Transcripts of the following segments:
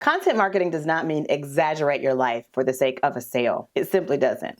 Content marketing does not mean exaggerate your life for the sake of a sale. It simply doesn't.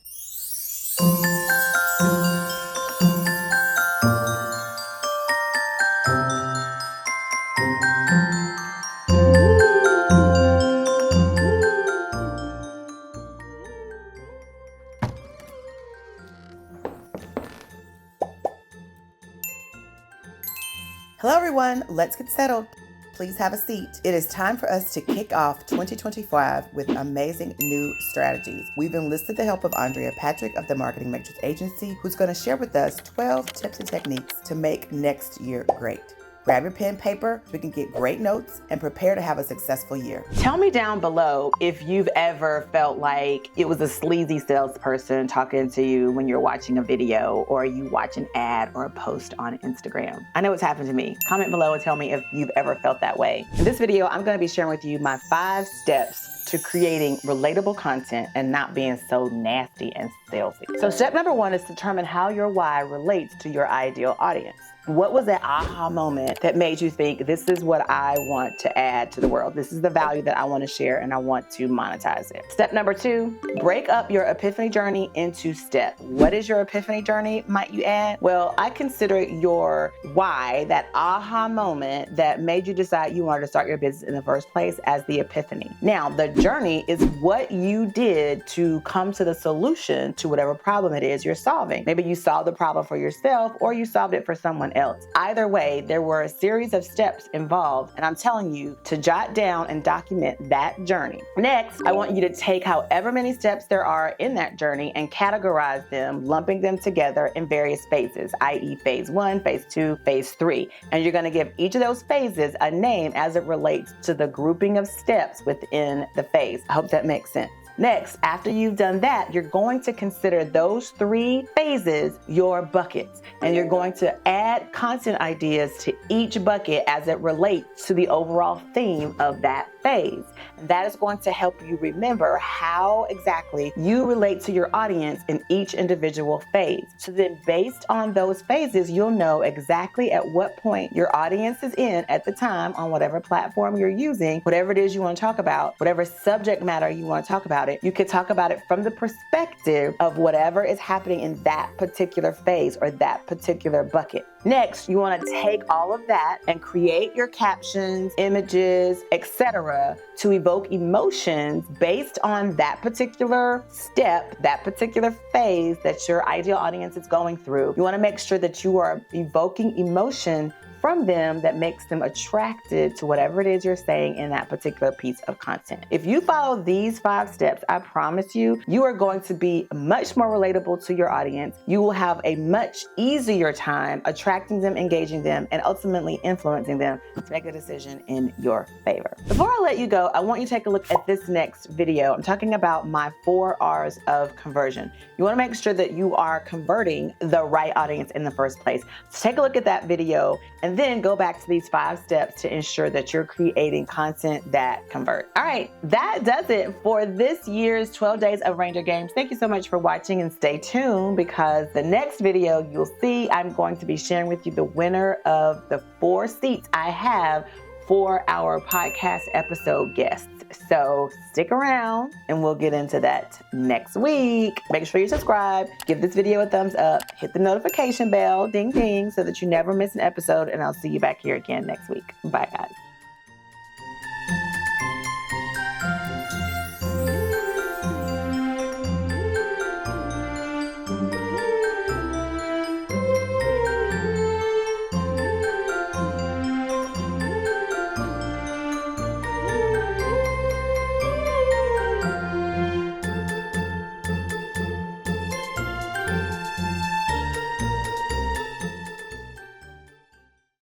Hello everyone, let's get settled. Please have a seat. It is time for us to kick off 2025 with amazing new strategies. We've enlisted the help of Andrea Patrick of the Marketing Matrix Agency, who's going to share with us 12 tips and techniques to make next year great. Grab your pen and paper so we can get great notes and prepare to have a successful year. Tell me down below if you've ever felt like it was a sleazy salesperson talking to you when you're watching a video or you watch an ad or a post on Instagram. I know it's happened to me. Comment below and tell me if you've ever felt that way. In this video, I'm going to be sharing with you my 5 steps to creating relatable content and not being so nasty and salesy. So step number 1 is determine how your why relates to your ideal audience. What was that aha moment that made you think, this is what I want to add to the world? This is the value that I want to share and I want to monetize it. Step number 2, break up your epiphany journey into steps. What is your epiphany journey, might you add? Well, I consider your why, that aha moment that made you decide you wanted to start your business in the first place, as the epiphany. Now, the journey is what you did to come to the solution to whatever problem it is you're solving. Maybe you solved the problem for yourself or you solved it for someone else. Either way, there were a series of steps involved, and I'm telling you to jot down and document that journey. Next, I want you to take however many steps there are in that journey and categorize them, lumping them together in various phases, i.e. phase 1, phase 2, phase 3. And you're going to give each of those phases a name as it relates to the grouping of steps within the phase. I hope that makes sense. Next, after you've done that, you're going to consider those 3 phases your buckets, and you're going to add content ideas to each bucket as it relates to the overall theme of that phase. And that is going to help you remember how exactly you relate to your audience in each individual phase. So then based on those phases, you'll know exactly at what point your audience is in at the time on whatever platform you're using, whatever it is you want to talk about, whatever subject matter you want to talk about it. You could talk about it from the perspective of whatever is happening in that particular phase or that particular bucket. Next, you want to take all of that and create your captions, images, etc. to evoke emotions based on that particular step, that particular phase that your ideal audience is going through. You want to make sure that you are evoking emotion from them that makes them attracted to whatever it is you're saying in that particular piece of content. If you follow these 5 steps, I promise you, you are going to be much more relatable to your audience. You will have a much easier time attracting them, engaging them, and ultimately influencing them to make a decision in your favor. Before I let you go, I want you to take a look at this next video. I'm talking about my 4 R's of conversion. You want to make sure that you are converting the right audience in the first place. So take a look at that video and then go back to these 5 steps to ensure that you're creating content that converts. All right, that does it for this year's 12 Days of Ranger Games. Thank you so much for watching, and stay tuned because the next video you'll see, I'm going to be sharing with you the winner of the 4 seats I have for our podcast episode guests. So stick around and we'll get into that next week. Make sure you subscribe, give this video a thumbs up, hit the notification bell, ding ding, so that you never miss an episode, and I'll see you back here again next week. Bye guys.